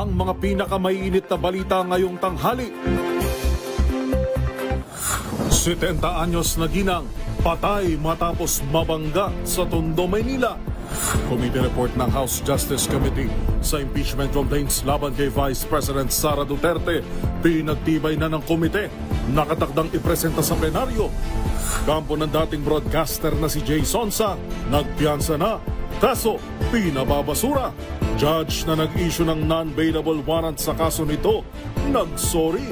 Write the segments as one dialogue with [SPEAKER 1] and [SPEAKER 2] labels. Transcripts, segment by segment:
[SPEAKER 1] ang mga pinakamainit na balita ngayong tanghali. 70 anyos na ginang, patay matapos mabangga sa Tondo, Maynila. Committee report ng House Justice Committee sa impeachment complaints laban kay Vice President Sara Duterte. Pinagtibay na ng komite, nakatakdang ipresenta sa plenaryo. Kampo ng dating broadcaster na si Jay Sonsa, nagpiyansa na, kaso pinababasura. Judge na nag-issue ng non-bailable warrant sa kaso nito, nagsorry.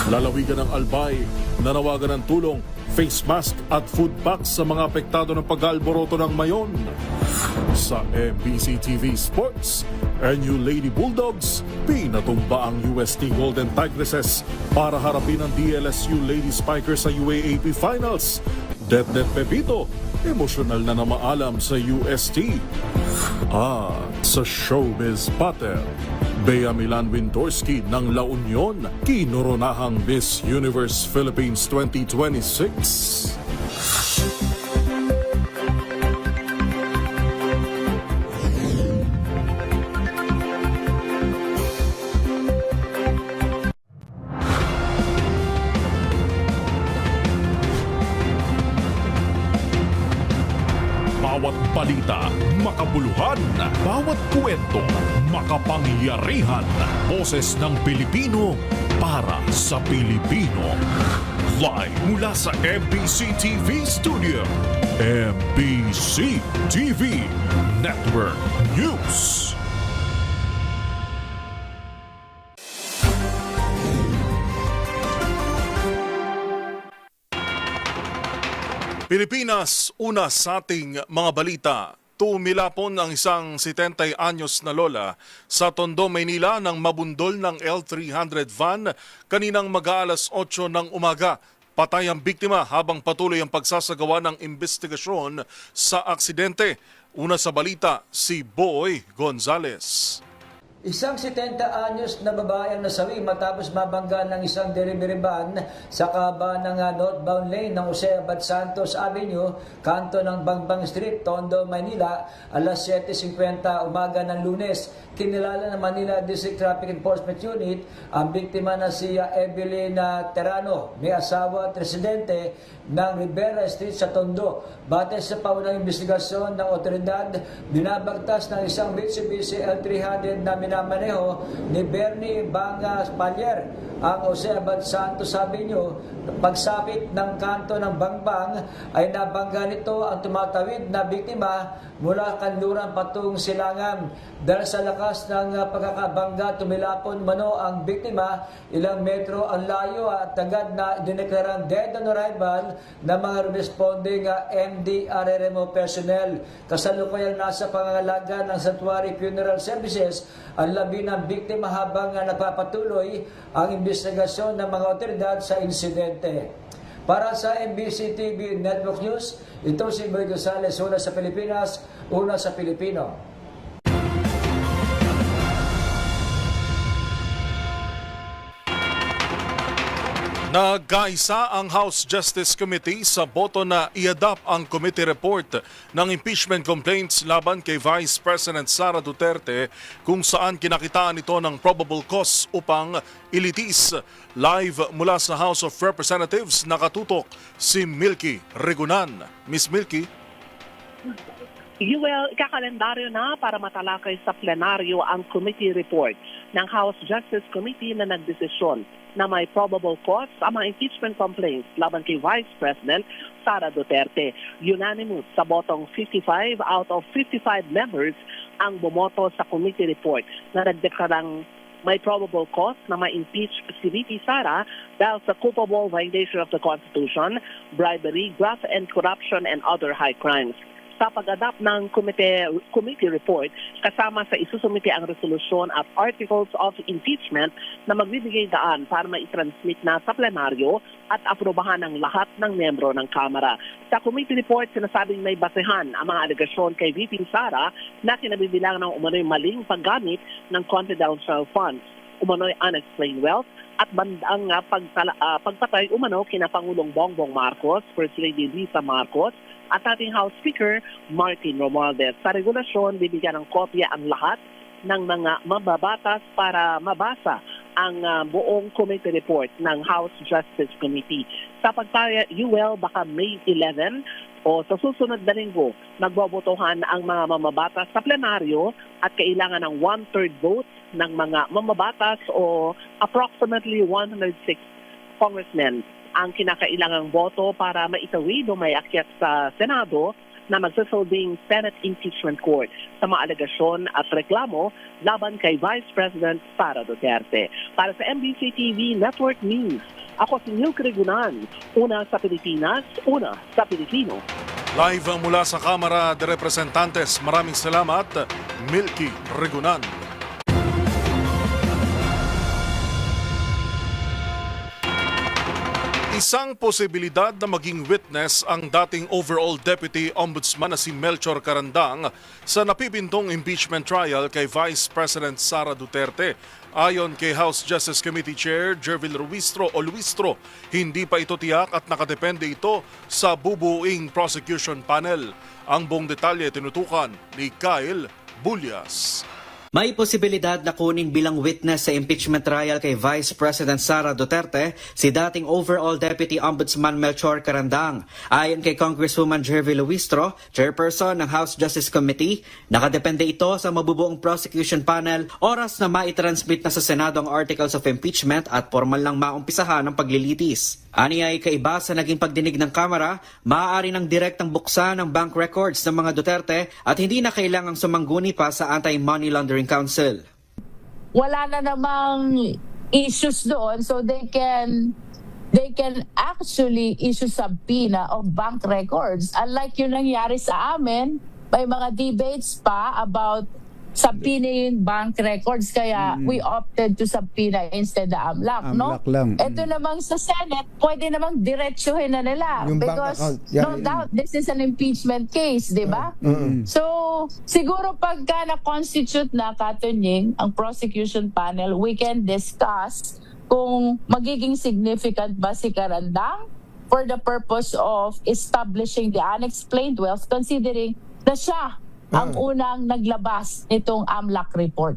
[SPEAKER 1] Lalawigan ng Albay, nanawagan ng tulong, face mask at food packs sa mga apektado ng pag-alboroto ng Mayon. Sa MBC TV Sports, NU Lady Bulldogs, pinatumba ang UST Golden Tigresses para harapin ang DLSU Lady Spikers sa UAAP Finals. Det Pepito, emosyonal na namaalam sa UST. At sa Showbiz Battle, Bea Milan Wintorsky ng La Union, kinoronahang Miss Universe Philippines 2026. Bawat balita, makabuluhan. Bawat kwento, makapangyarihan. Boses ng Pilipino para sa Pilipino. Live mula sa MBC TV Studio. MBC TV Network News. Pilipinas, una sa ating mga balita. Tumilapon ang isang 70 anyos na lola sa Tondo, Maynila nang mabundol ng L300 van kaninang mag-aalas 8 ng umaga. Patay ang biktima habang patuloy ang pagsasagawa ng investigasyon sa aksidente. Una sa balita, si Boy Gonzales.
[SPEAKER 2] Isang 70 anyos na babae ang nasawi matapos mabangga ng isang delivery van sa kahabaan ng northbound lane ng Jose Abad Santos Avenue, kanto ng Bangbang Street, Tondo, Maynila, alas 7:50 umaga ng Lunes. Kinilala ng Manila District Traffic Enforcement Unit ang biktima na si Evelyn Terano, may asawa at residente ng Rivera Street sa Tondo. Batay sa paunang investigasyon ng otoridad, binabagtas ng isang Mitsubishi L300 na minamaneho ni Bernie Banga Spalier ang Jose Abad Santos Avenue. Pagsapit ng kanto ng Bangbang ay nabangga nito ang tumatawid na biktima mula Kanluran patung Silangan. Dahil sa lakas ng pagkakabangga, tumilapon mano ang biktima, ilang metro ang layo at agad na dineklarang dead on arrival ng mga responding MDRRMO personnel. Kasalukuyang nasa pangangalaga ng Sanctuary Funeral Services ang labi ng biktima habang nagpapatuloy ang investigasyon ng mga otoridad sa insidente. Para sa MBC TV Network News, ito si Boy Gonzales, una sa Pilipinas, una sa Pilipino.
[SPEAKER 1] Nagkaisa ang House Justice Committee sa boto na i-adopt ang committee report ng impeachment complaints laban kay Vice President Sara Duterte kung saan kinakitaan ito ng probable cause upang ilitis. Live mula sa House of Representatives, nakatutok si Milky Regunan. Miss Milky?
[SPEAKER 3] Well, ikakalendaryo na para matalakay sa plenaryo ang committee report ng House Justice Committee na nagdesisyon na may probable cause ang mga impeachment complaints laban kay Vice President Sara Duterte. Unanimous sa botong 55 out of 55 members ang bumoto sa committee report na nagdeklarang may probable cause na ma-impeach si VP Sara dahil sa culpable violation of the Constitution, bribery, graft and corruption and other high crimes. Sa pag-adapt ng committee report, kasama sa isusumite ang resolusyon at articles of impeachment na magbibigay daan para ma-transmit na sa plenaryo at aprobahan ng lahat ng membro ng Kamara. Sa committee report, sinasabing may basehan ang mga alegasyon kay VP Sara na kinabibilang ng umano'y maling paggamit ng confidential funds, umano'y unexplained wealth, at bandang pagpatay umano kina Pangulong Bongbong Marcos, First Lady Lisa Marcos, at ating House Speaker Martin Romualdez. Sa regulasyon, bibigyan ng kopya ang lahat ng mga mababatas para mabasa ang buong committee report ng House Justice Committee. Sa pagtaya, baka May 11 o sa susunod na linggo, magbobotohan ang mga mamabatas sa plenaryo at kailangan ng 1/3 vote ng mga mamabatas o approximately 106 congressmen ang kinakailangang boto para maitawid o may akyat sa Senado na magsasalbing Senate Impeachment Court sa mga alegasyon at reklamo laban kay Vice President Sara Duterte. Para sa MBC TV Network News, ako si Milk Regunan, una sa Pilipinas, una sa Pilipino.
[SPEAKER 1] Live mula sa Kamara de Representantes. Maraming salamat, Milky Regunan. Isang posibilidad na maging witness ang dating overall Deputy Ombudsman na si Melchor Carandang sa napipintong impeachment trial kay Vice President Sara Duterte. Ayon kay House Justice Committee Chair Jervil Ruistro, hindi pa ito tiyak at nakadepende ito sa bubuing prosecution panel. Ang buong detalye tinutukan ni Kyle Bulyas.
[SPEAKER 4] May posibilidad na kuning bilang witness sa impeachment trial kay Vice President Sara Duterte si dating overall Deputy Ombudsman Melchor Carandang. Ayon kay Congresswoman Jervil Luistro, chairperson ng House Justice Committee, nakadepende ito sa mabubuong prosecution panel oras na maitransmit na sa Senado ang articles of impeachment at formal lang maumpisahan ang paglilitis. Ani ay kaiba sa naging pagdinig ng Kamara, maaari ng direktang buksan ng bank records ng mga Duterte at hindi na kailangang sumangguni pa sa Anti-Money Laundering Council.
[SPEAKER 5] Wala na namang issues doon, so they can actually issue subpoena of bank records. Unlike yung nangyari sa amin, may mga debates pa about subpoena yung bank records, kaya we opted to subpoena instead the AMLAC, no?
[SPEAKER 6] Lang.
[SPEAKER 5] Ito namang sa Senate, pwede namang diretsuhin na nila
[SPEAKER 6] Yung bank
[SPEAKER 5] because
[SPEAKER 6] account, yeah,
[SPEAKER 5] no doubt this is an impeachment case, di ba? So, siguro pagka na-constitute na, Katunying, ang prosecution panel, we can discuss kung magiging significant ba si Carandang for the purpose of establishing the unexplained wealth, considering na siya ang unang naglabas nitong AMLAC report.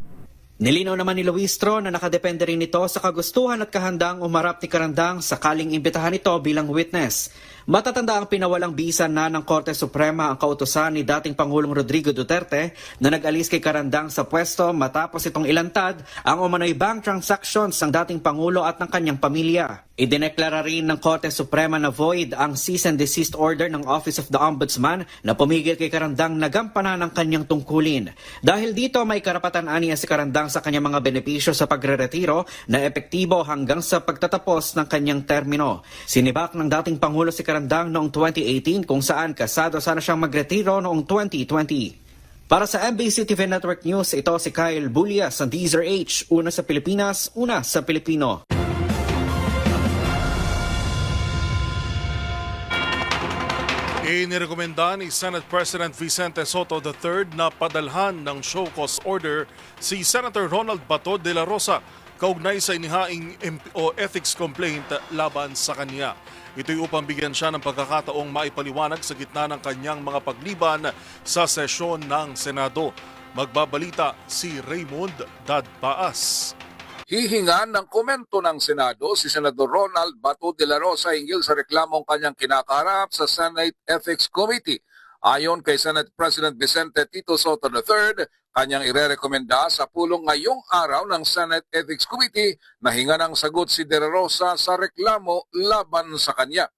[SPEAKER 4] Nilinaw naman ni Luistro na nakadepende rin ito sa kagustuhan at kahandang umarap ni Carandang sakaling imbitahan ito bilang witness. Matatanda ang pinawalang bisa na ng Korte Suprema ang kautusan ni dating Pangulong Rodrigo Duterte na nag-alis kay Carandang sa pwesto matapos itong ilantad ang umano'y bank transactions ng dating Pangulo at ng kanyang pamilya. Idineklara rin ng Korte Suprema na void ang cease and desist order ng Office of the Ombudsman na pumigil kay Carandang na gampanan ang kanyang tungkulin. Dahil dito may karapatan aniya si Carandang sa kanyang mga benepisyo sa pagreretiro na epektibo hanggang sa pagtatapos ng kanyang termino. Sinibak ng dating Pangulo si Carandang noong 2018 kung saan kasado sana siyang magretiro noong 2020. Para sa MBC TV Network News, ito si Kyle Bulyas sa DZRH, una sa Pilipinas, una sa Pilipino.
[SPEAKER 1] Inirekomenda ni Senate President Vicente Soto III na padalhan ng show cause order si Senator Ronald Bato de la Rosa kaugnay sa inihaing ethics complaint laban sa kanya. Ito'y upang bigyan siya ng pagkakataong maipaliwanag sa gitna ng kanyang mga pagliban sa sesyon ng Senado. Magbabalita si Raymond Dadpaas.
[SPEAKER 7] Hihingan ng komento ng Senado si Senador Ronald Bato de la Rosa hinggil sa reklamong kanyang kinakaharap sa Senate Ethics Committee. Ayon kay Senate President Vicente Tito Soto III, kanyang irerekomenda sa pulong ngayong araw ng Senate Ethics Committee na hinga ng sagot si de la Rosa sa reklamo laban sa kanya.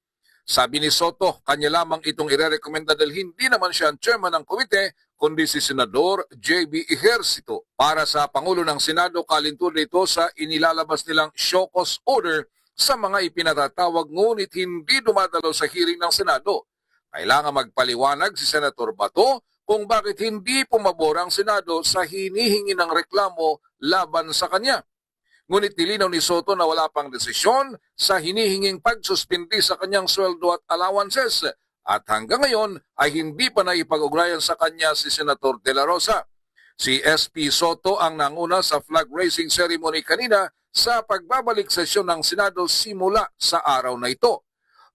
[SPEAKER 7] Sabi ni Soto, kanya lamang itong irerekomenda dahil hindi naman siya ang chairman ng komite, kundi si Senador J.B. Ejercito. Para sa Pangulo ng Senado, kalintulad ito sa inilalabas nilang show cause order sa mga ipinatatawag ngunit hindi dumadalo sa hearing ng Senado. Kailangan magpaliwanag si Senator Bato kung bakit hindi pumabor ang Senado sa hinihingi ng reklamo laban sa kanya. Ngunit nilinaw ni Soto na wala pang desisyon sa hinihinging pagsuspindi sa kanyang sweldo at allowances at hanggang ngayon ay hindi pa naipag-ugnayan sa kanya si Senator De La Rosa. Si SP Soto ang nanguna sa flag raising ceremony kanina sa pagbabalik sesyon ng Senado simula sa araw na ito.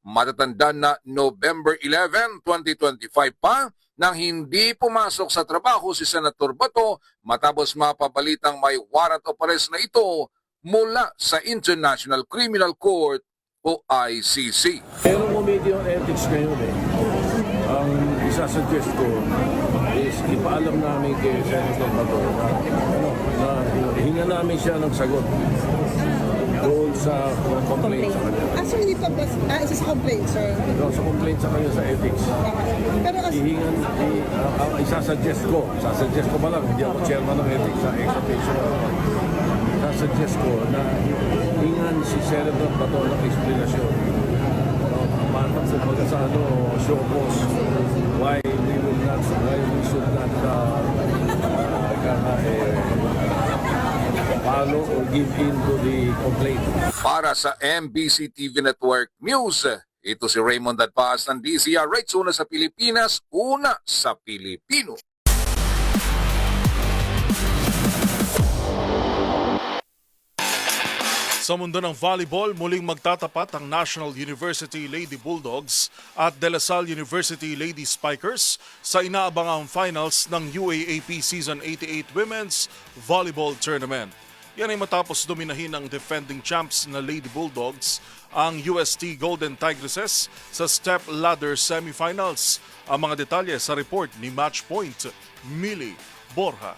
[SPEAKER 7] Matatandaan na November 11, 2025 pa nang hindi pumasok sa trabaho si Senator Bato matapos mapabalitang may warrant of arrest na ito mula sa International Criminal Court o ICC.
[SPEAKER 6] Pero Committee on Ethics ngayon ang isasuggest ko is ipaalam namin kay Senator Bato na hinga namin siya ng sagot doon sa complaint sa kanya.
[SPEAKER 8] Sir, hindi pa isa sa complaint, sir.
[SPEAKER 6] No, sa complaint sa kanya sa ethics.
[SPEAKER 8] Pero
[SPEAKER 6] Isasuggest ko pa lang, hindi ako chairman ng ethics sa ex-officio. Isasuggest ko na hingan si Senator Bato ng explanation. Matang kumbaga sa show cause why we should not follow or give in to the complaint.
[SPEAKER 7] Para sa MBC TV Network News, ito si Raymond Dadpaz ng DZRH, una sa Pilipinas, una sa Pilipino.
[SPEAKER 1] Sa mundo ng volleyball, muling magtatapat ang National University Lady Bulldogs at De La Salle University Lady Spikers sa inaabangang finals ng UAAP Season 88 Women's Volleyball Tournament. Yan ay matapos dominahin ng defending champs na Lady Bulldogs ang UST Golden Tigresses sa step ladder semifinals. Ang mga detalye sa report ni Matchpoint, Millie Borja.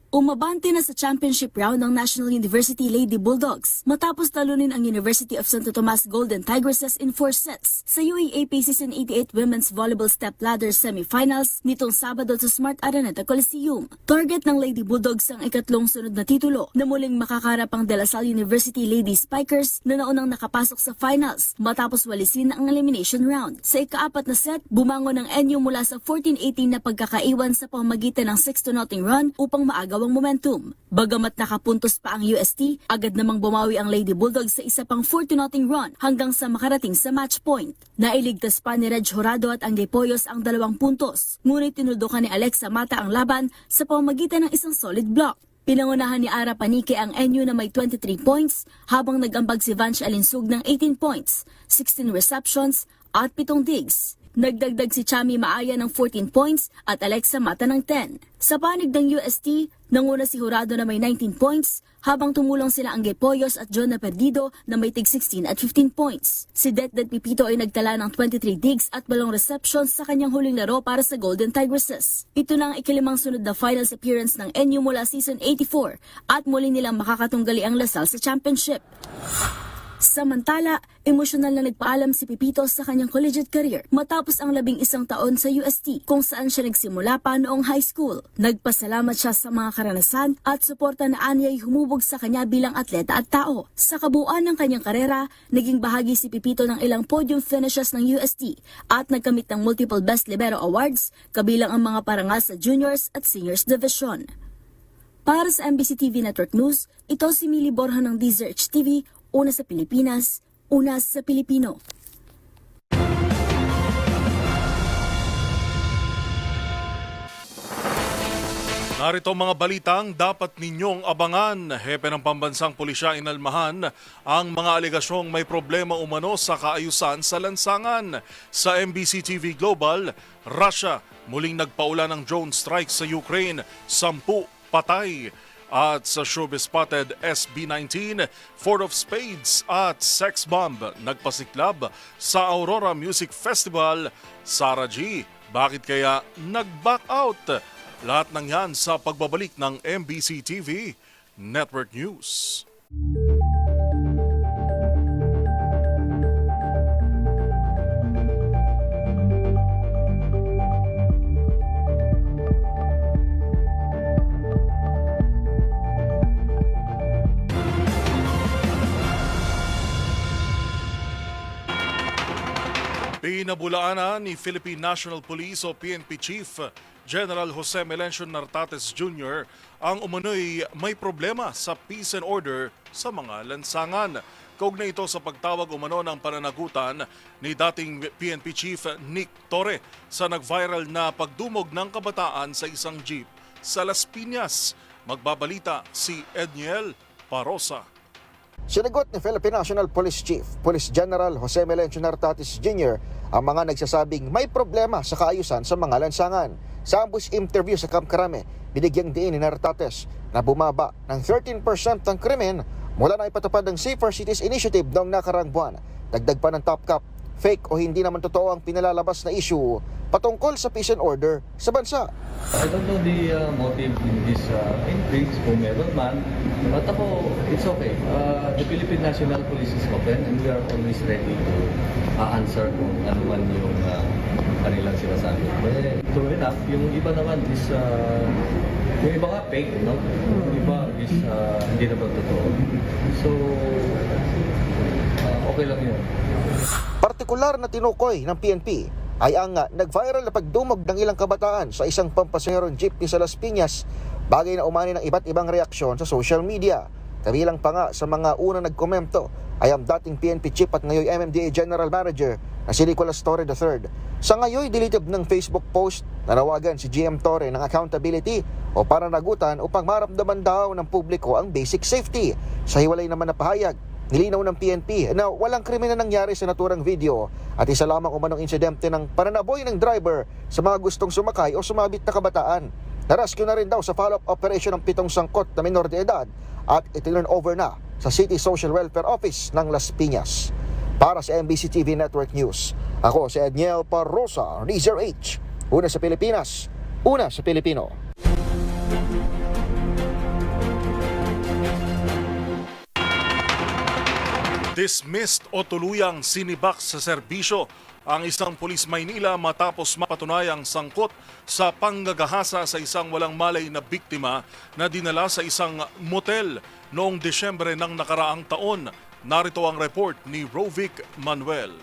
[SPEAKER 9] Umabante na sa championship round ng National University Lady Bulldogs matapos talunin ang University of Santo Tomas Golden Tigresses in 4 sets sa UAAP Season 88 Women's Volleyball Step Ladder Semifinals nitong Sabado sa Smart Araneta Coliseum. Target ng Lady Bulldogs ang ikatlong sunod na titulo na muling makakarap ang De La Salle University Lady Spikers na naunang nakapasok sa finals matapos walisin ang elimination round. Sa ikaapat na set, bumangon ang NU mula sa 14-18 na pagkakaiwan sa pamamagitan ng 6-0 run upang maaga ang momentum. Bagamat nakapuntos pa ang UST, agad namang bumawi ang Lady Bulldogs sa isa pang 4-0 run hanggang sa makarating sa match point. Nailigtas pa ni Reg Jurado at Angge Poyos ang 2 puntos, ngunit tinuldukan ni Alexa Mata ang laban sa pamamagitan ng isang solid block. Pinangunahan ni Ara Panique ang NU na may 23 points habang nag-ambag si Vanch Alinsug ng 18 points, 16 receptions at 7 digs. Nagdagdag si Chami Maaya ng 14 points at Alexa Mata ng 10. Sa panig ng UST, nanguna si Jurado na may 19 points habang tumulong sila Angge Poyos at John Perdido na may tig 16 at 15 points. Si Det Pipito ay nagtala ng 23 digs at 8 receptions sa kanyang huling laro para sa Golden Tigresses. Ito na ang ikalimang sunod na finals appearance ng NU mula season 84 at muli nilang makakatunggali ang Lasal sa championship. Samantala, emosyonal na nagpaalam si Pipito sa kanyang collegiate career matapos ang 11 taon sa UST kung saan siya nagsimula pa noong high school. Nagpasalamat siya sa mga karanasan at suporta na anyay humubog sa kanya bilang atleta at tao. Sa kabuuan ng kanyang karera, naging bahagi si Pipito ng ilang podium finishes ng UST at nagkamit ng multiple Best Libero Awards kabilang ang mga parangal sa juniors at seniors division. Para sa MBC TV Network News, ito si Millie Borja ng DZRH TV, una sa Pilipinas, una sa Pilipino.
[SPEAKER 1] Narito mga balitang dapat ninyong abangan. Hepe ng Pambansang Pulisya inalmahan ang mga alegasyong may problema umano sa kaayusan sa lansangan. Sa MBC TV Global, Russia muling nagpaula ng drone strike sa Ukraine, 10 patay. At sa showbiz-spotted SB19, Four of Spades at Sex Bomb nagpasiklab sa Aurora Music Festival. Sarah G, bakit kaya nag-back out? Lahat ng yan sa pagbabalik ng MBC TV Network News. Pinabulaanan ni Philippine National Police o PNP Chief General Jose Melencio Nartates Jr. ang umano'y may problema sa peace and order sa mga lansangan. Kaugnay ito sa pagtawag umano ng pananagutan ni dating PNP Chief Nick Torre sa nag-viral na pagdumog ng kabataan sa isang jeep sa Las Piñas. Magbabalita si Edniel Parosa.
[SPEAKER 10] Sinagot ni Philippine National Police Chief, Police General Jose Melencio Nartatis Jr. ang mga nagsasabing may problema sa kaayusan sa mga lansangan. Sa ambush interview sa Camp Crame, binigyang diin ni Nartatis na bumaba ng 13% ang krimen mula na ipatupad ng Safer Cities Initiative noong nakarang buwan. Dagdag pa ng Top Cap, fake o hindi naman totoo ang pinalalabas na issue patungkol sa peace and order sa bansa.
[SPEAKER 11] I don't know the motive in this increase, kung meron man. But ako, it's okay. The Philippine National Police is open and we are always ready to answer kung ano man yung kanilang sinasabi. Eh, true enough, yung iba naman is, yung iba nga fake, no? Yung iba is hindi naman totoo. So, okay lang yun.
[SPEAKER 10] Partikular na tinukoy ng PNP ay ang nag-viral na pagdumog ng ilang kabataan sa isang pampasengerong jeepney sa Las Piñas, bagay na umani ng iba't ibang reaksyon sa social media. Kabilang pa nga sa mga unang nagkomento ay ang dating PNP chief at ngayon MMDA General Manager na si Nicolas Torre III. Sa ngayon, deleted ng Facebook post, nanawagan si GM Torre ng accountability o pananagutan upang maramdaman daw ng publiko ang basic safety. Sa hiwalay naman na pahayag, nilinaw ng PNP na walang krimen na nangyari sa naturang video at isa lamang umanong insidente ng pananaboy ng driver sa mga gustong sumakay o sumabit na kabataan. Narescue na rin daw sa follow-up operation ng 7 sangkot na minor de edad at itinurn over na sa City Social Welfare Office ng Las Piñas. Para sa MBC TV Network News, ako si Edniel Parrosa, Reaser H. Una sa Pilipinas, una sa Pilipino.
[SPEAKER 1] Dismissed o tuluyang sinibak sa serbisyo ang isang pulis Maynila matapos mapatunayang sangkot sa panggagahasa sa isang walang malay na biktima na dinala sa isang motel noong Desyembre ng nakaraang taon. Narito ang report ni Rovic Manuel.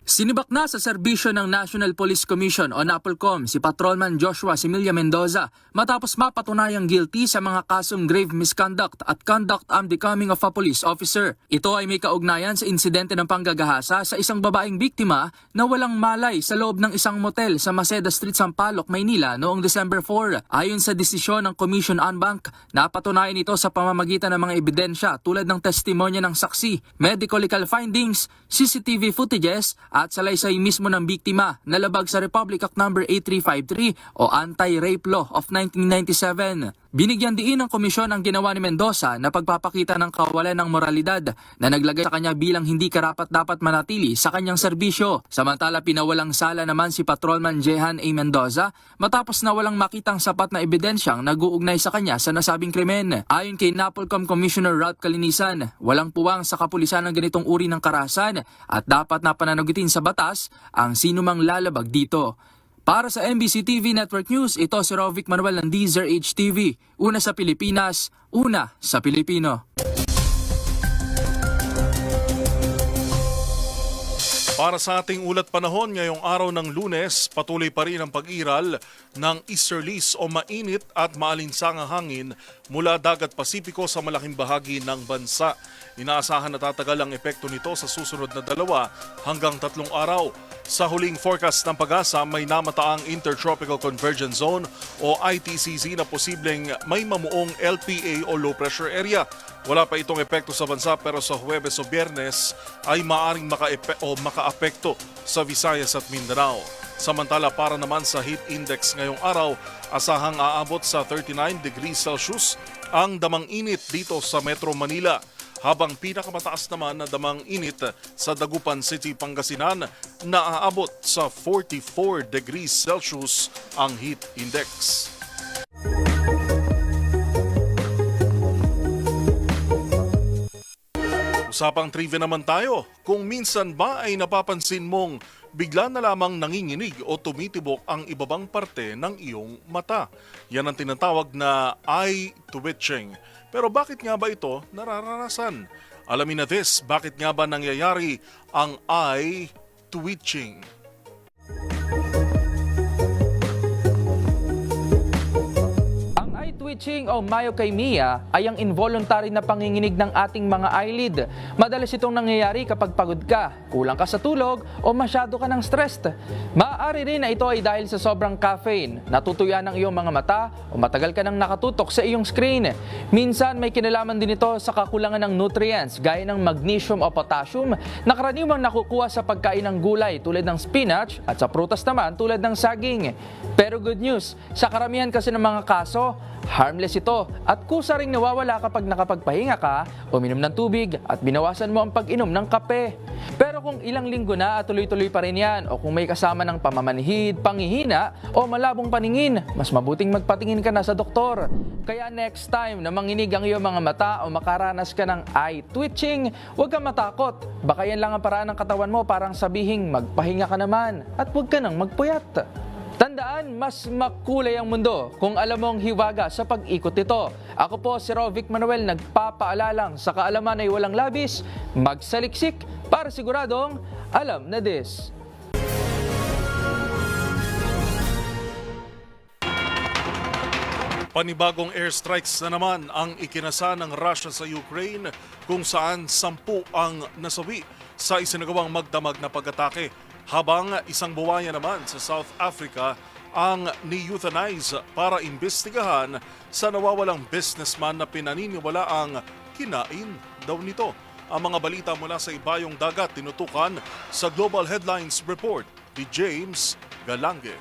[SPEAKER 12] Sinibak na sa serbisyo ng National Police Commission o NAPOLCOM si Patrolman Joshua Similia Mendoza matapos mapatunayang guilty sa mga kasong grave misconduct at conduct unbecoming of a police officer. Ito ay may kaugnayan sa insidente ng panggagahasa sa isang babaeng biktima na walang malay sa loob ng isang motel sa Maceda Street, Sampaloc, Maynila noong December 4. Ayon sa desisyon ng Commission on Bank, napatunayan ito sa pamamagitan ng mga ebidensya tulad ng testimonya ng saksi, medical legal findings, CCTV footages at salaysay mismo ng biktima na labag sa Republic Act No. 8353 o Anti-Rape Law of 1997. Binigyan diin ng komisyon ang ginawa ni Mendoza na pagpapakita ng kawalan ng moralidad na naglagay sa kanya bilang hindi karapat-dapat manatili sa kanyang serbisyo. Samantala pinawalang sala naman si Patrolman Jehan A. Mendoza matapos na walang makitang sapat na ebidensyang nag-uugnay sa kanya sa nasabing krimen. Ayon kay NAPOLCOM Commissioner Ralph Calinisan, walang puwang sa kapulisan ng ganitong uri ng karahasan at dapat na pananagutin sa batas ang sinumang lalabag dito. Para sa MBC TV Network News, ito si Rovic Manuel ng Deezer HTV. Una sa Pilipinas, una sa Pilipino.
[SPEAKER 1] Para sa ating ulat panahon ngayong araw ng Lunes, patuloy pa rin ang pag-iral ng easterlies o mainit at maalinsangang hangin mula dagat Pasipiko sa malaking bahagi ng bansa. Inaasahan na tatagal ang epekto nito sa susunod na 2 hanggang 3 araw. Sa huling forecast ng Pag-asa, may namataang Intertropical Convergence Zone o ITCZ na posibleng may mamuong LPA o low pressure area. Wala pa itong epekto sa bansa pero sa Huwebes o Biyernes ay maaring makaapekto sa Visayas at Mindanao. Samantala para naman sa heat index ngayong araw, asahang aabot sa 39 degrees Celsius ang damang init dito sa Metro Manila. Habang pinakamataas naman na damang init sa Dagupan City, Pangasinan na aabot sa 44 degrees Celsius ang heat index. Usapang trivia naman tayo. Kung minsan ba ay napapansin mong bigla na lamang nanginginig o tumitibok ang ibabang parte ng iyong mata? Yan ang tinatawag na eye twitching. Pero bakit nga ba ito nararanasan? Alamin na this, bakit nga ba nangyayari ang eye twitching?
[SPEAKER 12] Eye-twitching o myokymia ay ang involuntary na panginginig ng ating mga eyelid. Madalas itong nangyayari kapag pagod ka, kulang ka sa tulog o masyado ka ng stressed. Maaari rin na ito ay dahil sa sobrang caffeine, natutuya ng iyong mga mata o matagal ka nang nakatutok sa iyong screen. Minsan may kinalaman din ito sa kakulangan ng nutrients gaya ng magnesium o potassium na karaniwang nakukuha sa pagkain ng gulay tulad ng spinach at sa prutas naman tulad ng saging. Pero good news, sa karamihan kasi ng mga kaso, harmless ito at kusa ring nawawala kapag nakapagpahinga ka, uminom ng tubig at binawasan mo ang pag-inom ng kape. Pero kung ilang linggo na at tuloy-tuloy pa rin yan o kung may kasama ng pamamanhid, panghihina o malabong paningin, mas mabuting magpatingin ka na sa doktor. Kaya next time na manginig ang iyong mga mata o makaranas ka ng eye twitching, huwag kang matakot. Baka yan lang ang paraan ng katawan mo parang sabihing magpahinga ka naman at huwag ka nang magpuyat. Tandaan, mas makulay ang mundo kung alam mong hiwaga sa pag-ikot nito. Ako po si Rovic Manuel, nagpapaalalang sa kaalaman ay walang labis, magsaliksik para siguradong alam na this.
[SPEAKER 1] Panibagong airstrikes na naman ang ikinasa ng Russia sa Ukraine kung saan 10 ang nasawi sa isinagawang magdamag na pag-atake. Habang isang buwaya naman sa South Africa ang ni-euthanize para imbestigahan sa nawawalang businessman na pinaniniwala ang kinain daw nito. Ang mga balita mula sa ibayong dagat tinutukan sa Global Headlines Report ni James Galange.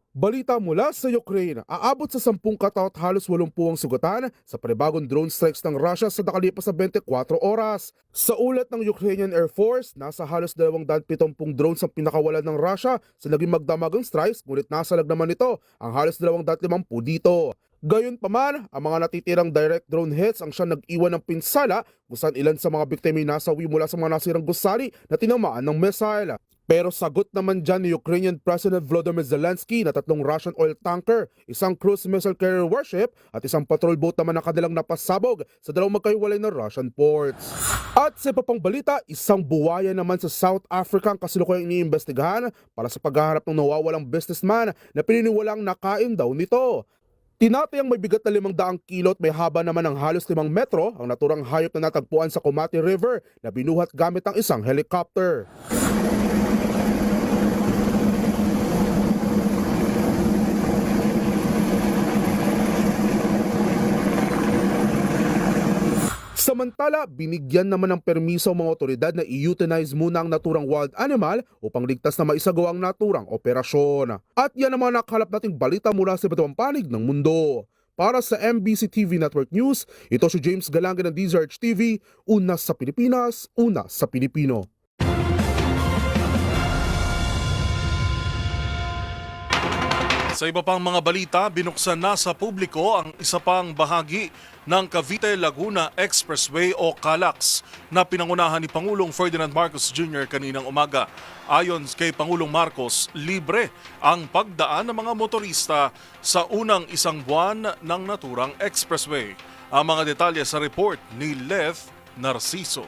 [SPEAKER 13] Balita mula sa Ukraine, aabot sa 10 kataot halos 80 ang sugatan sa panibagong drone strikes ng Russia sa nakalipas na 24 oras. Sa ulat ng Ukrainian Air Force, nasa halos 270 drones ang pinakawalan ng Russia sa naging magdamagang strikes, ngunit nasalag naman ito ang halos 250 dito. Gayunpaman, ang mga natitirang direct drone hits ang siyang nag-iwan ng pinsala kung saan ilan sa mga biktima ay nasawi mula sa mga nasirang gusali na tinamaan ng missile. Pero sagot naman dyan ni Ukrainian President Volodymyr Zelensky na 3 Russian oil tanker, isang cruise missile carrier warship at isang patrol boat naman ang kanilang napasabog sa 2 magkahiwalay na Russian ports. At sa iba pang balita, isang buwaya naman sa South Africa ang kasalukuyang iniimbestigahan para sa paghaharap ng nawawalang businessman na pininiwalang nakain daw nito. Tinatayang may bigat na 500 kilo at may haba naman ng halos 5 metro ang naturang hayop na natagpuan sa Komati River na binuhat gamit ang isang helicopter. Samantala, binigyan naman ng permiso ang mga otoridad na i-euthanize muna ang naturang wild animal upang ligtas na maisagawa ang naturang operasyon. At yan ang mga nakakalap nating balita mula sa iba't ibang panig ng mundo. Para sa MBC TV Network News, ito si James Galange ng DZRH TV, una sa Pilipinas, una sa Pilipino.
[SPEAKER 1] Sa iba pang mga balita, binuksan na sa publiko ang isa pang bahagi ng Cavite-Laguna Expressway o CALAX na pinangunahan ni Pangulong Ferdinand Marcos Jr. kaninang umaga. Ayon kay Pangulong Marcos, libre ang pagdaan ng mga motorista sa unang isang buwan ng naturang expressway. Ang mga detalye sa report ni Leth Narciso.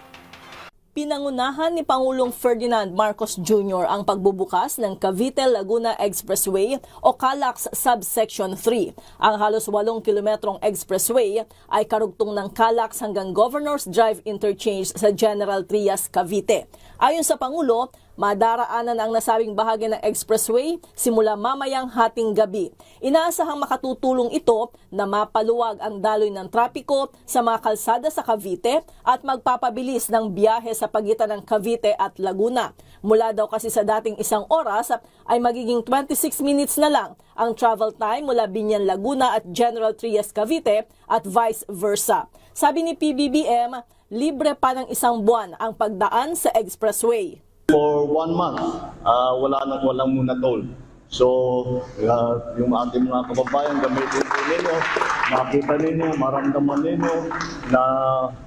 [SPEAKER 14] Pinangunahan ni Pangulong Ferdinand Marcos Jr. ang pagbubukas ng Cavite-Laguna Expressway o CALAX Subsection 3. Ang halos 8 kilometrong expressway ay karugtong ng CALAX hanggang Governor's Drive Interchange sa General Trias, Cavite. Ayon sa Pangulo, madaraanan ang nasabing bahagi ng expressway simula mamayang hating gabi. Inaasahang makatutulong ito na mapaluwag ang daloy ng trapiko sa mga kalsada sa Cavite at magpapabilis ng biyahe sa pagitan ng Cavite at Laguna. Mula daw kasi sa dating 1 oras ay magiging 26 minutes na lang ang travel time mula Biñan, Laguna at General Trias, Cavite at vice versa. Sabi ni PBBM, libre pa ng 1 buwan ang pagdaan sa expressway.
[SPEAKER 15] For 1 month, walang muna toll. So, yung ating mga kababayan, gamitin po ninyo, makita ninyo, maramdaman ninyo na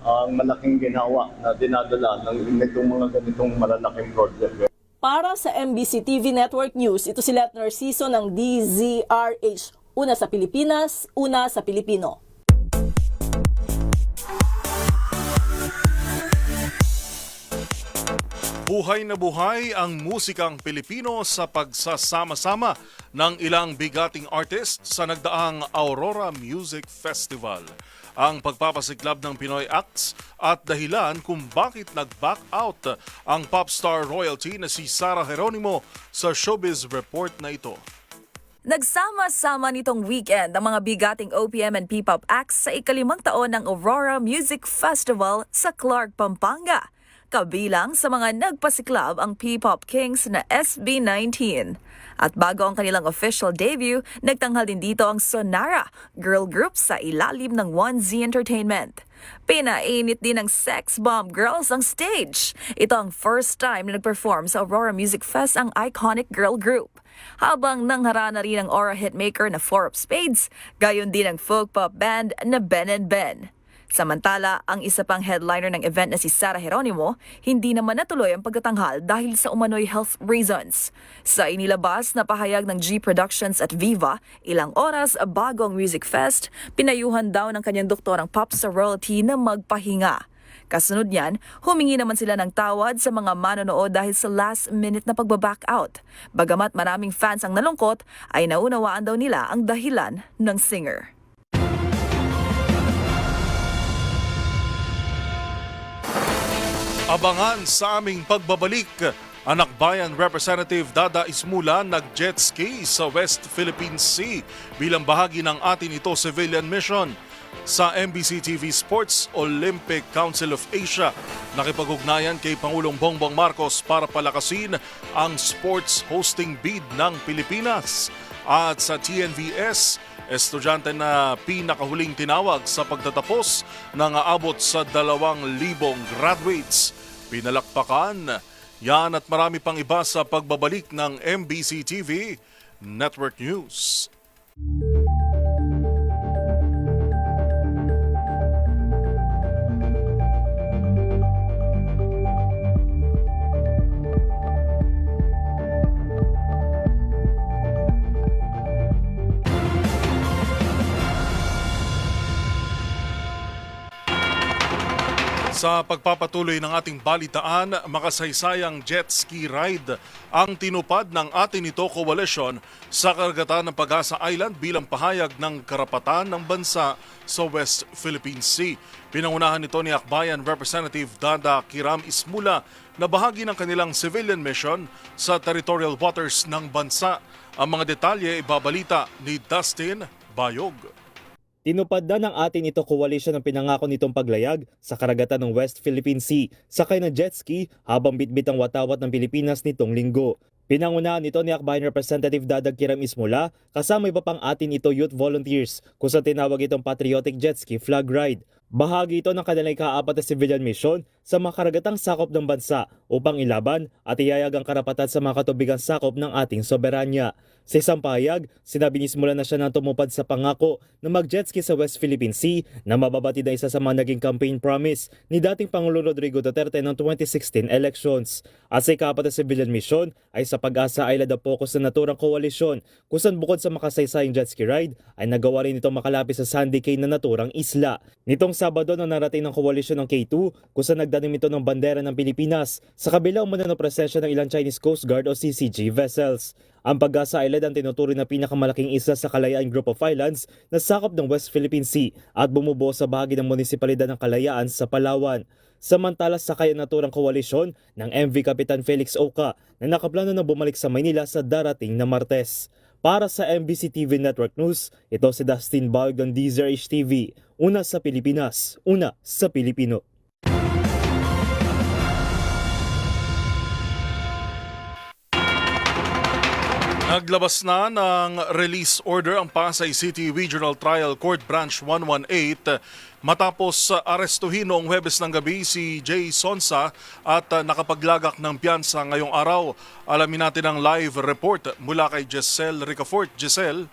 [SPEAKER 15] ang malaking ginawa na dinadala ng itong mga ganitong malalaking project.
[SPEAKER 14] Para sa MBC TV Network News, ito si Leth Narciso ng DZRH. Una sa Pilipinas, una sa Pilipino.
[SPEAKER 1] Buhay na buhay ang musikang Pilipino sa pagsasama-sama ng ilang bigating artist sa nagdaang Aurora Music Festival. Ang pagpapasiklab ng Pinoy acts at dahilan kung bakit nag-back out ang popstar royalty na si Sarah Geronimo sa Showbiz Report na ito.
[SPEAKER 16] Nagsama-sama nitong weekend ang mga bigating OPM and P-pop acts sa ikalimang taon ng Aurora Music Festival sa Clark, Pampanga. Kabilang sa mga nagpasiklab ang P-pop kings na SB19. At bago ang kanilang official debut, nagtanghal din dito ang Sonara, girl group sa ilalim ng 1Z Entertainment. Pinainit din ng Sex Bomb Girls ang stage. Ito ang first time na nag-perform sa Aurora Music Fest ang iconic girl group. Habang nangharana rin ang aura hitmaker na Four of Spades, gayon din ang folk pop band na Ben and Ben. Samantala, ang isa pang headliner ng event na si Sarah Geronimo, hindi naman natuloy ang pagtatanghal dahil sa umano'y health reasons. Sa inilabas na pahayag ng G Productions at Viva, ilang oras bago ang Music Fest, pinayuhan daw ng kanyang doktor ang popstar royalty na magpahinga. Kasunod niyan, humingi naman sila ng tawad sa mga manonood dahil sa last-minute na pagbaback out. Bagamat maraming fans ang nalungkot, ay naunawaan daw nila ang dahilan ng singer.
[SPEAKER 1] Abangan sa aming pagbabalik, Anak Bayan Representative Dada Ismula nag-jet ski sa West Philippine Sea bilang bahagi ng atin ito civilian mission. Sa MBC TV Sports, Olympic Council of Asia nakipag-ugnayan kay Pangulong Bongbong Marcos para palakasin ang sports hosting bid ng Pilipinas. At sa TNVS, estudyante na pinakahuling tinawag sa pagtatapos ng aabot sa 2,000 graduates. Pinalakpakan, yan at marami pang iba sa pagbabalik ng MBC TV Network News. Sa pagpapatuloy ng ating balitaan, makasaysayang jet ski ride ang tinupad ng Atin Ito Coalition sa karagatan ng Pag-asa Island bilang pahayag ng karapatan ng bansa sa West Philippine Sea. Pinangunahan nito ni Akbayan Representative Dada Kiram Ismula na bahagi ng kanilang civilian mission sa territorial waters ng bansa. Ang mga detalye ibabalita ni Dustin Bayog.
[SPEAKER 17] Tinupad na ng Atin Ito Coalition ang pinangako nitong paglayag sa karagatan ng West Philippine Sea sakay ng jet ski habang bitbit ang watawat ng Pilipinas nitong linggo. Pinangunahan nito ni Akbayan Representative Dadag Kiram Ismula kasama iba pang Atin Ito youth volunteers kung sa tinawag itong patriotic jet ski flag ride. Bahagi ito ng kanilang ika-4 na civilian mission sa mga karagatang sakop ng bansa upang ilaban at iyayag ang karapatan sa mga katubigang sakop ng ating soberanya. Sa isang pahayag, sinabi ni Ismula na siya nang tumupad sa pangako na mag-jet ski sa West Philippine Sea na mababatid na isa sa mga naging campaign promise ni dating Pangulong Rodrigo Duterte ng 2016 elections. At sa ika-4 na civilian mission ay sa Pag-asa Island ang focus ng naturang koalisyon kung saan bukod sa makasaysayang jet ski ride ay nagawa rin itong makalapit sa Sandy Cay na naturang isla. Nitong Sabado na narating ng koalisyon ng K2 kung saan nagdanim ito ng bandera ng Pilipinas sa kabila umano ng presensya ng ilang Chinese Coast Guard o CCG vessels. Ang Pag-asa Island ang tinuturing na pinakamalaking isla sa Kalayaan Group of Islands na sakop ng West Philippine Sea at bumubuo sa bahagi ng munisipalidad ng Kalayaan sa Palawan. Samantala sa kaya naturang koalisyon ng MV Kapitan Felix Oca na nakaplano na bumalik sa Maynila sa darating na Martes. Para sa MBC TV Network News, ito si Dustin Baug ng DZRH TV. Una sa Pilipinas, una sa Pilipino.
[SPEAKER 1] Naglabas na ng release order ang Pasay City Regional Trial Court Branch 118 matapos arestuhin noong Huwebes ng gabi si Jay Sonsa at nakapaglagak ng piyansa ngayong araw. Alamin natin ang live report mula kay Giselle Ricafort. Giselle?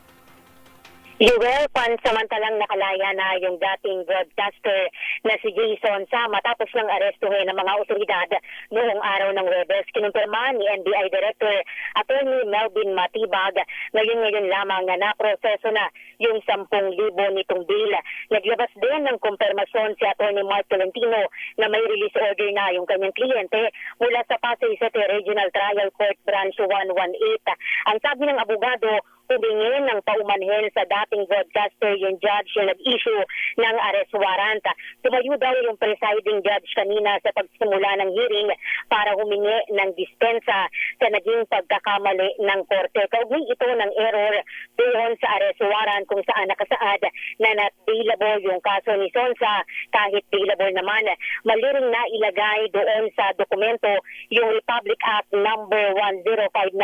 [SPEAKER 18] Joel, pansamantalang nakalaya na yung dating broadcaster na si Jason sa matapos ng arestuhin ng mga otoridad noong araw ng Huwebes. Kinumpirma ni NBI Director Attorney Melvin Matibag ngayon lamang na naproseso na yung 10,000 nitong bill. Naglabas din ng kumpirmasyon si Attorney Mark Tolentino na may release order na yung kanyang kliyente mula sa Pasay City Regional Trial Court Branch 118. Ang sabi ng abogado, humingi ng paumanhin sa dating broadcaster yung judge yung nag-issue ng arrest warrant. Tumayo daw yung presiding judge kanina sa pagsimula ng hearing para humingi ng dispensa sa naging pagkakamali ng korte. Kaugnay ito ng error doon sa arrest warrant kung saan nakasaad na not bailable yung kaso ni Sonsa kahit bailable naman. Mali ring na ilagay doon sa dokumento yung Republic Act number 10591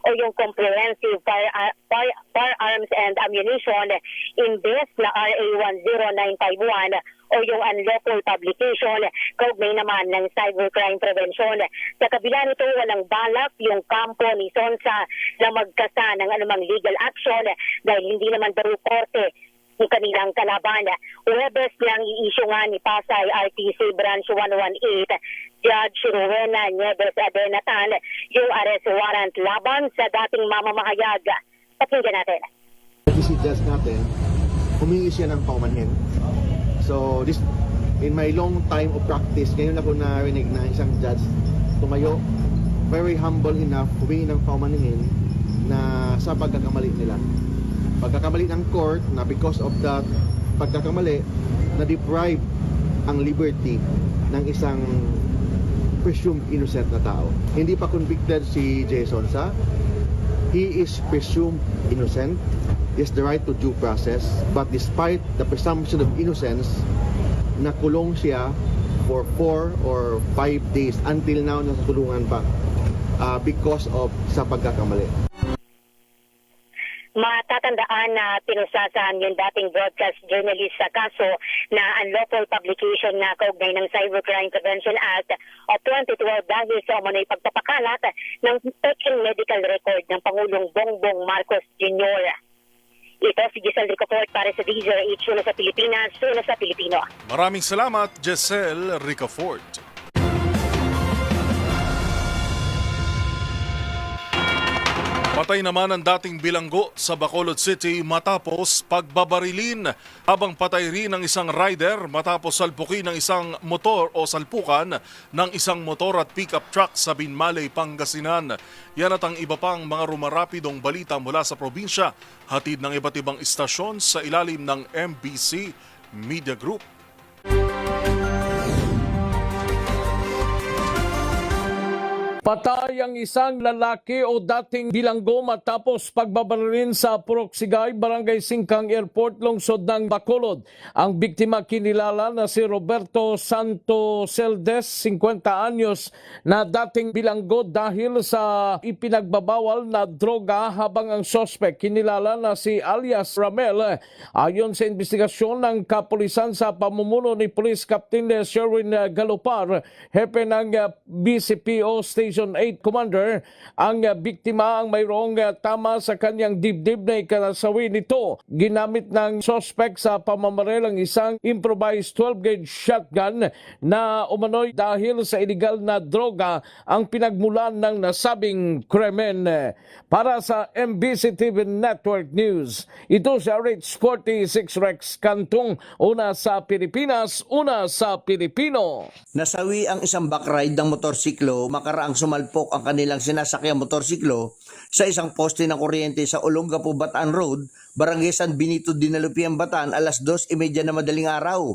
[SPEAKER 18] o yung Comprehensive Firearms and Ammunition imbes na RA 10951 o yung unlawful publication, kaugnay naman ng cybercrime prevention. Sa kabila nito, walang balak yung kampo ni Sonsa na magkasa ng anumang legal action dahil hindi naman daw korte yung kanilang kalaban. Huwebes lang i-issue nga ni Pasay RTC Branch 118 Judge Rowena Nieves Adenatan yung arrest warrant laban sa dating mamamahayag. Pakinggan natin.
[SPEAKER 10] Si judge natin, humingi siya ng paumanhin. So, this, in my long time of practice, ngayon ako narinig na isang judge tumayo, very humble enough, humingi ng paumanhin na sa pagkakamali nila. Pagkakamali ng court na because of that pagkakamali, na-deprive ang liberty ng isang presumed innocent na tao. Hindi pa convicted si Jason Sa. He is presumed innocent. He has the right to due process. But despite the presumption of innocence, nakulong siya for 4 or 5 days. Until now, nasa kulungan pa because of sa pagkakamali.
[SPEAKER 18] Matatandaan na pinusasan yung dating broadcast journalist sa kaso na unlawful publication na kaugnay ng Cybercrime Prevention Act of 2012 dahil sa umano'y pagpapakalat ng peking medical record ng Pangulong Bongbong Marcos Jr. Ito si Giselle Ricafort para sa DZRH, una sa Pilipinas, una sa Pilipino.
[SPEAKER 1] Maraming salamat, Giselle Ricafort. Patay naman ang dating bilanggo sa Bacolod City matapos pagbabarilin, habang patay rin ang isang rider matapos salpukin ng isang motor o salpukan ng isang motor at pickup truck sa Binmaley, Pangasinan. Yan at ang iba pang mga rumarapidong balita mula sa probinsya, hatid ng iba't ibang istasyon sa ilalim ng MBC Media Group.
[SPEAKER 6] Patay ang isang lalaki o dating bilanggo matapos pagbabarilin sa Purok-Sigay, Barangay Singkang Airport, lungsod ng Bacolod. Ang biktima kinilala na si Roberto Santo Celdes, 50 anyos, na dating bilanggo dahil sa ipinagbabawal na droga, habang ang sospek kinilala na si alias Ramel. Ayon sa investigasyon ng kapulisan sa pamumuno ni Police Captain Sherwin Galopar, hepe ng BCPO Station 8 Commander, ang biktima ang mayroong tama sa kanyang dibdib na ikanasawi nito. Ginamit ng suspect sa pamamaril ang isang improvised 12-gauge shotgun na umano'y dahil sa illegal na droga ang pinagmulan ng nasabing krimen. Para sa MBC TV Network News, ito si RH46 Rex Cantong, una sa Pilipinas, una sa Pilipino.
[SPEAKER 19] Nasawi ang isang backride ng motorsiklo makaraang sumalpok ang kanilang sinasakyang motorsiklo sa isang poste ng kuryente sa Olongapo, Bataan Road, Barangay San Benito, Dinalupian, Bataan, alas 2:30 na madaling araw.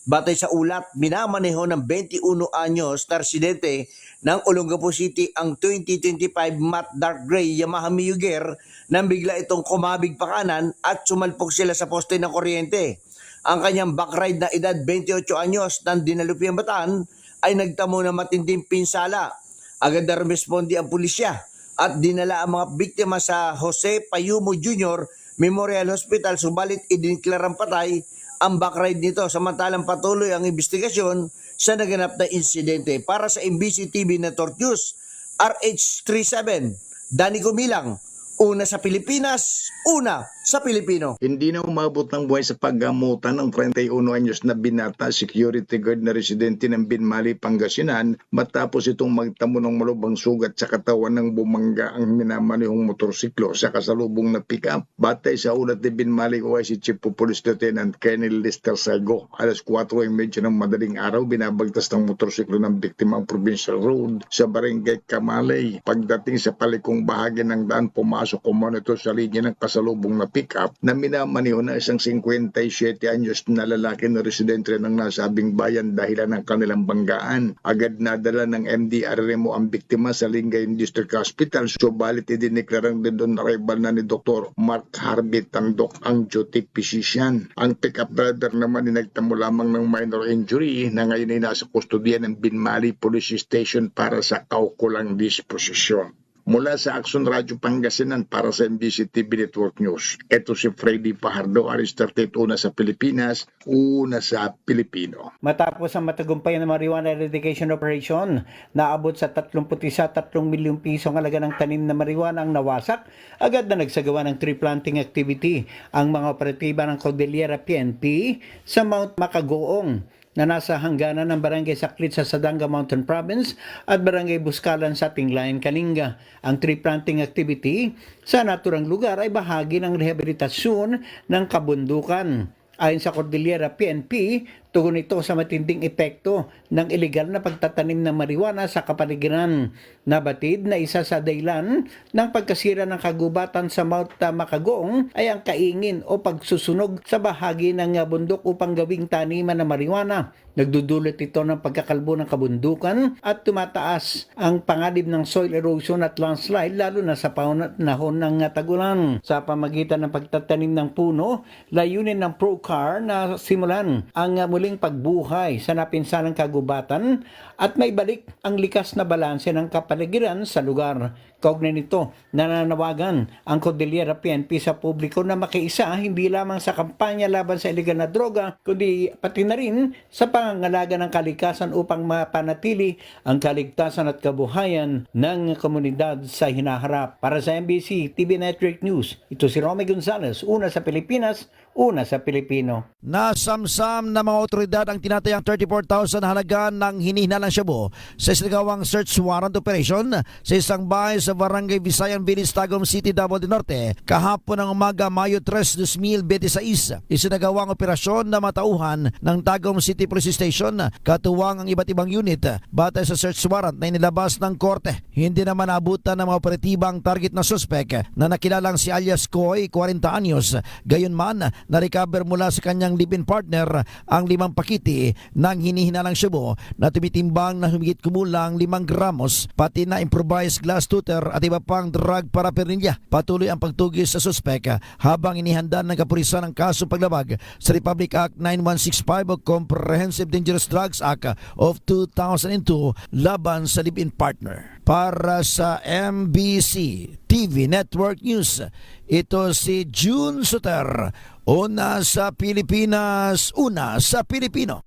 [SPEAKER 19] Batay sa ulat, minamaneho ng 21 anyos na residente ng Olongapo City ang 2025 matte dark gray Yamaha Mio Gear nang bigla itong kumabig pa kanan at sumalpok sila sa poste ng kuryente. Ang kanyang backride na edad 28 anyos ng Dinalupian, Bataan ay nagtamo ng matinding pinsala. Agad na rumespondi ang pulisya at dinala ang mga biktima sa Jose Payumo Jr. Memorial Hospital, subalit idiniklarang patay ang backride nito, samantalang patuloy ang investigasyon sa naganap na insidente. Para sa MBC TV Network News, RH37, Danny Gumilang, Una sa Pilipinas, una sa Pilipino.
[SPEAKER 20] Hindi na umabot ng buhay sa paggamutan ng 31 anyos na binata security guard na residente ng Binmali, Pangasinan matapos itong magtamo ng malubhang sugat sa katawan ng bumangga ang minamanihong motorsiklo sa kasalubong na pick-up. Batay sa ulat ni Binmali OIC Chief of Police Lieutenant Colonel Lester Saigo, alas 4:30 ng madaling araw binabagtas ng motorsiklo ng biktima ang Provincial Road sa Barangay Kamalay. Pagdating sa palikong bahagi ng daan, pumasok kumano ito sa linya ng kasalubong na pick-up na minamaniho na isang 57 anyos na lalaki na residente ng nasabing bayan dahilan ng kanilang banggaan. Agad nadala ng MDRMO ang biktima sa Lingayen District Hospital, subalit idineklarang din doon arrival na ni Dr. Mark Harvey Tandok ang duty physician. Ang pick-up driver naman ay nagtamo lamang ng minor injury na ngayon ay nasa kustodiya ng Binmali Police Station para sa kaukulang disposisyon. Mula sa Action Radio Pangasinan para sa MBC TV Network News, ito si Freddy Fajardo, Aristartet, una sa Pilipinas, una sa Pilipino.
[SPEAKER 21] Matapos ang matagumpay ng marijuana eradication operation, naabot sa 31.3 milyong piso ang halaga ng tanim na marijuana ang nawasak, agad na nagsagawa ng tree planting activity ang mga operatiba ng Cordillera PNP sa Mount Makagoong na nasa hangganan ng Barangay Saklit sa Sadanga Mountain Province at Barangay Buskalan sa Tinglayan, Kalinga. Ang tree planting activity sa naturang lugar ay bahagi ng rehabilitasyon ng kabundukan. Ayon sa Cordillera PNP, tugon ito sa matinding epekto ng ilegal na pagtatanim ng marijuana sa kapaligiran. Nabatid na isa sa dahilan ng pagkasira ng kagubatan sa Mount Makagoong ay ang kaingin o pagsusunog sa bahagi ng bundok upang gawing taniman ng marijuana. Nagdudulot ito ng pagkakalbo ng kabundukan at tumataas ang panganib ng soil erosion at landslide lalo na sa panahon ng tagulan. Sa pamagitan ng pagtatanim ng puno, layunin ng ProCar na simulan ang muling pagbuhay sa napinsanang kagubatan at maibalik ang likas na balanse ng kapaligiran sa lugar. Kaugnay nito, nananawagan ang Cordillera PNP sa publiko na makiisa hindi lamang sa kampanya laban sa iligal na droga, kundi pati na rin sa pangangalaga ng kalikasan upang mapanatili ang kaligtasan at kabuhayan ng komunidad sa hinaharap. Para sa MBC TV Network News, ito si Romy Gonzalez, una sa Pilipinas, una sa Pilipino.
[SPEAKER 22] Nasamsam na mga otoridad ang tinatayang 34,000 halaga ng hinihinalang shabu sa isinagawang search warrant operation sa isang bahay sa Barangay Visayan Village, Tagum City, Davao del Norte kahapon ng umaga, Mayo 3, 2026. Isinagawang operasyon na matauhan ng Tagum City Police Station katuwang ang iba't ibang unit batay sa search warrant na inilabas ng korte. Hindi naman naabutan ng mga operatibang target na suspect na nakilalang si alias Koy, 40 anyos. Gayunman, na-recover mula sa kanyang live-in partner ang 5 pakiti ng hinihinalang shabu na tumitimbang na humigit kumulang 5 gramos, pati na improvised glass tutor at iba pang drug paraphernalia. Patuloy ang pagtugis sa suspect habang inihanda ng kapulisan ang kaso paglabag sa Republic Act 9165 o Comprehensive Dangerous Drugs Act of 2002 laban sa live-in partner. Para sa MBC TV Network News, ito si June Suter, una sa Pilipinas, una sa Pilipino.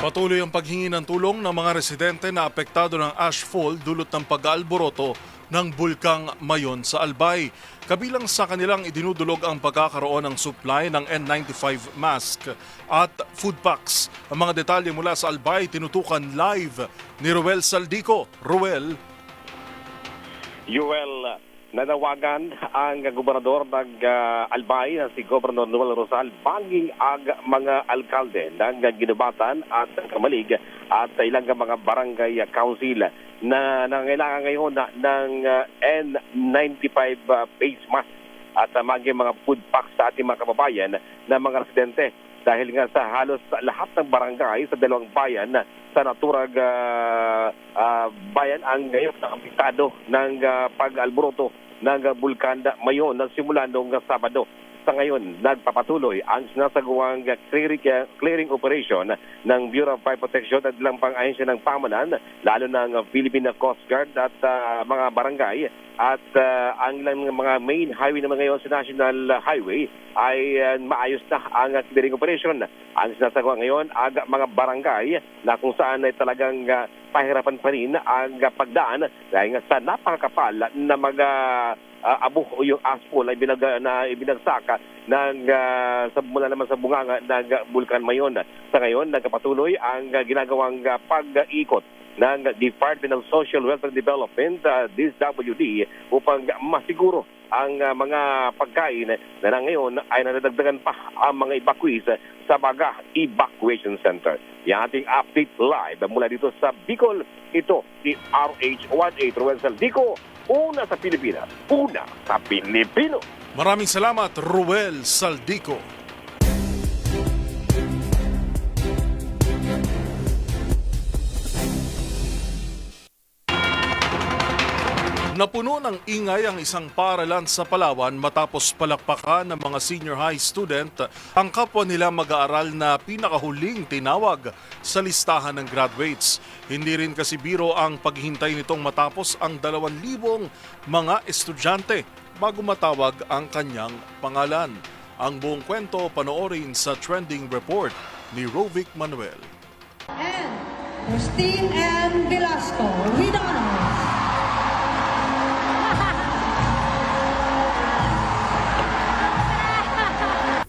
[SPEAKER 1] Patuloy ang paghingi ng tulong ng mga residente na apektado ng ashfall dulot ng pag-aalboroto ng bulkang Mayon sa Albay. Kabilang sa kanilang idinudulog ang pagkakaroon ng supply ng N95 mask at food packs. Ang mga detalye mula sa Albay tinutukan live ni Ruel Saldico. Ruel.
[SPEAKER 23] Nanawagan ang gobernador ng Albay na si Gobernador Noel Rosal banging ang mga alkalde ng Ginubatan at Kamalig at ilang mga barangay council na nangailangan ngayon ng N95 face mask at maging mga food packs sa ating mga kababayan na mga residente. Dahil nga sa halos lahat ng barangay sa dalawang bayan sa naturang bayan ang ngayon nakapiktado ng pag-alboroto ng bulkan Mayon na simula noong Sabado. sa ngayon, nagpapatuloy ang sinasagawang clearing operation ng Bureau of Fire Protection at ilang pang-ahensya ng pamanan, lalo ng Philippine Coast Guard at mga barangay. At ang ilang mga main highway naman ngayon sa National Highway ay maayos na ang clearing operation. Ang sinasagawa ngayon ang mga barangay na kung saan ay talagang pahirapan pa rin ang pagdaan dahil sa napakakapal na mga abo o yung asphalt ay ibinagsak mula naman sa bunganga ng Bulkan Mayon. Sa ngayon, nagpapatuloy ang ginagawang pag-ikot ng Department of Social Welfare Development, DSWD, upang masiguro ang mga pagkain na ngayon ay nadagdagan pa ang mga evacuees sa Baga Evacuation Center. Yung ating update live mula dito sa Bicol, ito si RH18 Ruel Saldico, una sa Pilipinas, una sa Pilipino.
[SPEAKER 1] Maraming salamat, Ruel Saldico. Napuno ng ingay ang isang paaralan sa Palawan matapos palakpakan ng mga senior high student ang kapwa nila mag-aaral na pinakahuling tinawag sa listahan ng graduates. Hindi rin kasi biro ang paghihintay nitong matapos ang 2,000 mga estudyante bago matawag ang kanyang pangalan. Ang buong kwento panoorin sa trending report ni Rovic Manuel.
[SPEAKER 2] And Christine M. Velasco with honors.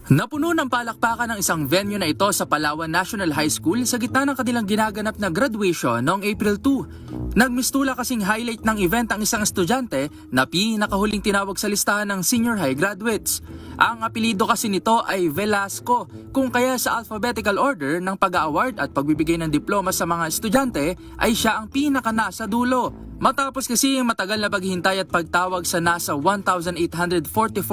[SPEAKER 12] Napuno ng palakpakan ng isang venue na ito sa Palawan National High School sa gitna ng kanilang ginaganap na graduation noong April 2. Nagmistula kasing highlight ng event ang isang estudyante na pinakahuling tinawag sa listahan ng senior high graduates. Ang apelido kasi nito ay Velasco, kung kaya sa alphabetical order ng pag-award at pagbibigay ng diploma sa mga estudyante ay siya ang pinaka-nasa dulo. Matapos kasi ang matagal na paghihintay at pagtawag sa nasa 1,844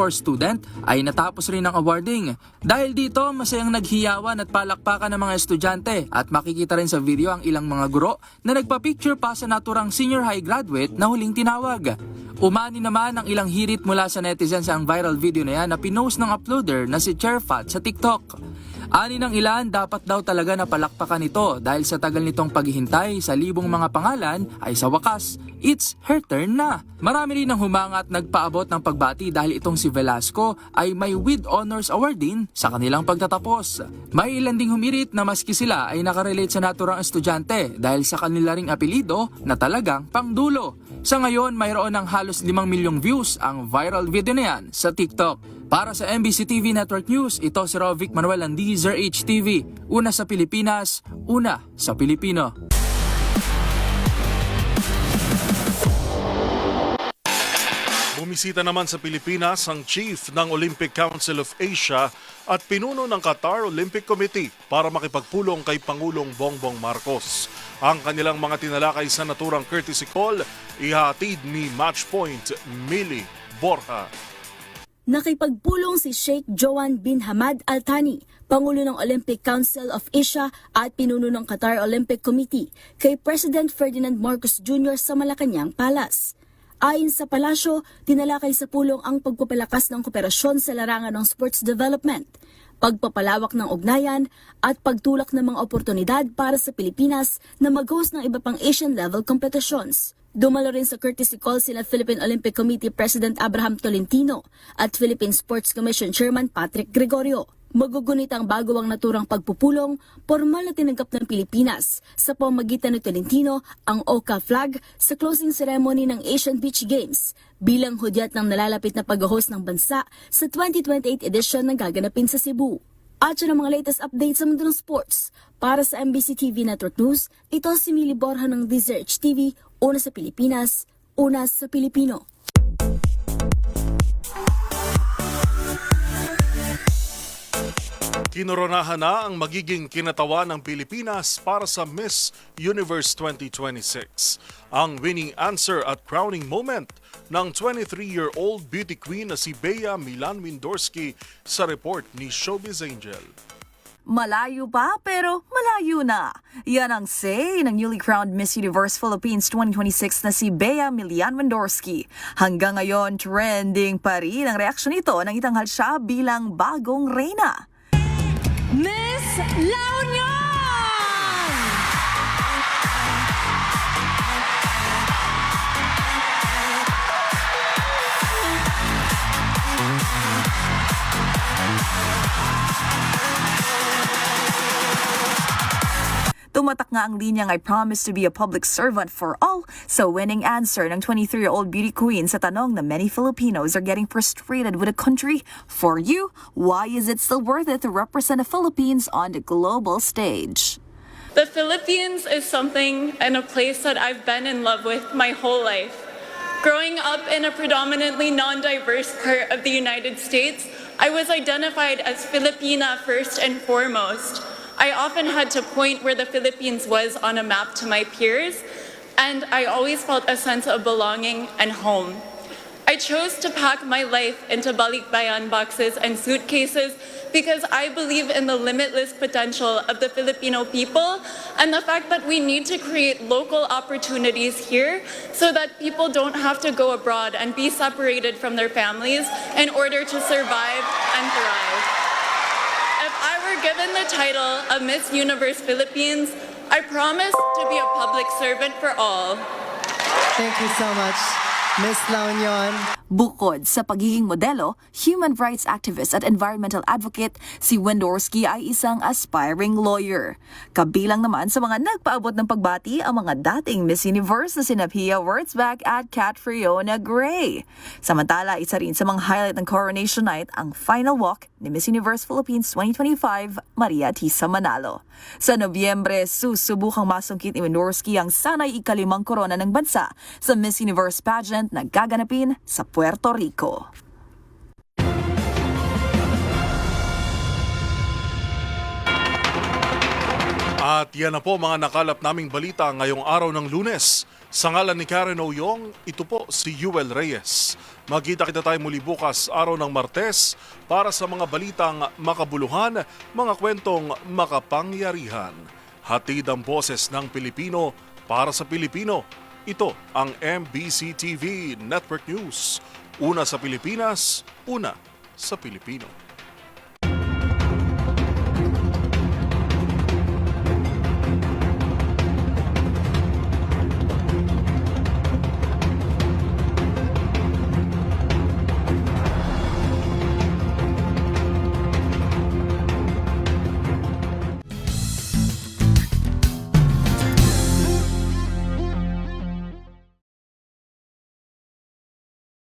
[SPEAKER 12] student ay natapos rin ang awarding. Dahil dito, masayang naghiyawan at palakpakan ng mga estudyante at makikita rin sa video ang ilang mga guro na nagpa-picture pa sa naturang senior high graduate na huling tinawag. Umani naman ang ilang hirit mula sa netizens ang viral video na yan na pinost ng uploader na si Cherfat sa TikTok. Ani ng ilan, dapat daw talaga napalakpakan ito dahil sa tagal nitong paghihintay sa libong mga pangalan ay sa wakas, it's her turn na. Marami rin ang humanga at nagpaabot ng pagbati dahil itong si Velasco ay may with honors award din sa kanilang pagtatapos. May ilan ding humirit na maski sila ay nakarelate sa naturang estudyante dahil sa kanila ring apelido na talagang pangdulo. Sa ngayon, mayroon ng halos 5 milyong views ang viral video na yan sa TikTok. Para sa MBC TV Network News, ito si Rovic Manuel ng DZRH TV. Una sa Pilipinas, una sa Pilipino.
[SPEAKER 1] Bumisita naman sa Pilipinas ang Chief ng Olympic Council of Asia at pinuno ng Qatar Olympic Committee para makipagpulong kay Pangulong Bongbong Marcos. Ang kanilang mga tinalakay sa naturang courtesy call, ihatid ni Matchpoint Millie Borja.
[SPEAKER 9] Nakipagpulong si Sheikh Johan bin Hamad Al Thani, Pangulo ng Olympic Council of Asia at pinuno ng Qatar Olympic Committee kay President Ferdinand Marcos Jr. sa Malacanang Palace. Ayon sa palasyo, tinalakay sa pulong ang pagpapalakas ng kooperasyon sa larangan ng sports development, pagpapalawak ng ugnayan at pagtulak ng mga oportunidad para sa Pilipinas na mag-host ng iba pang Asian-level competitions. Dumalo rin sa courtesy call sila Philippine Olympic Committee President Abraham Tolentino at Philippine Sports Commission Chairman Patrick Gregorio. Magugunit ang bago ang naturang pagpupulong, formal na tinanggap ng Pilipinas sa pamamagitan ni Tolentino ang OCA flag sa closing ceremony ng Asian Beach Games bilang hudyat ng nalalapit na pag-host ng bansa sa 2028 edition na gaganapin sa Cebu. At yun ang mga latest updates sa mundo ng sports. Para sa MBC TV Network News, ito si Millie Borja ng DZRH TV, una sa Pilipinas, una sa Pilipino.
[SPEAKER 1] Kinoronahan na ang magiging kinatawan ng Pilipinas para sa Miss Universe 2026. Ang winning answer at crowning moment ng 23-year-old beauty queen na si Bea Milan Windorsky sa report ni Showbiz Angel.
[SPEAKER 16] Malayo pa pero malayo na. Yan ang say ng newly crowned Miss Universe Philippines 2026 na si Bea Milian Wendorsky. Hanggang ngayon, trending pa rin ang reaksyon nito nang itanghal siya bilang bagong reyna.
[SPEAKER 2] Miss La Union!
[SPEAKER 16] Tumatak nga ang linyang I promise to be a public servant for all sa winning answer ng 23-year-old beauty queen sa tanong na many Filipinos are getting frustrated with the country. For you, why is it still worth it to represent the Philippines on the global stage?
[SPEAKER 3] The Philippines is something and a place that I've been in love with my whole life. Growing up in a predominantly non-diverse part of the United States, I was identified as Filipina first and foremost. I often had to point where the Philippines was on a map to my peers, and I always felt a sense of belonging and home. I chose to pack my life into balikbayan boxes and suitcases because I believe in the limitless potential of the Filipino people and the fact that we need to create local opportunities here so that people don't have to go abroad and be separated from their families in order to survive and thrive. If I were given the title of Miss Universe Philippines, I promise to be a public servant for all.
[SPEAKER 4] Thank you so much, Miss La Union.
[SPEAKER 16] Bukod sa pagiging modelo, human rights activist at environmental advocate, si Wendorsky ay isang aspiring lawyer. Kabilang naman sa mga nagpaabot ng pagbati ang mga dating Miss Universe na sina Pia Wurtzbach at Catriona Gray. Samantala, isa rin sa mga highlight ng Coronation Night ang final walk ni Miss Universe Philippines 2025, Maria Tisa Manalo. Sa Nobyembre, susubukang masungkit ni Wendorsky ang sanay ika-5 korona ng bansa sa Miss Universe pageant na gaganapin sa Puerto Rico.
[SPEAKER 1] At yan na po mga nakalap naming balita ngayong araw ng Lunes. Sa ngalan ni Karen Oyong, ito po si Yuel Reyes. Magkita-kita tayo muli bukas araw ng Martes para sa mga balitang makabuluhan, mga kwentong makapangyarihan. Hatid ang boses ng Pilipino para sa Pilipino. Ito ang MBC TV Network News. Una sa Pilipinas, una sa Pilipino.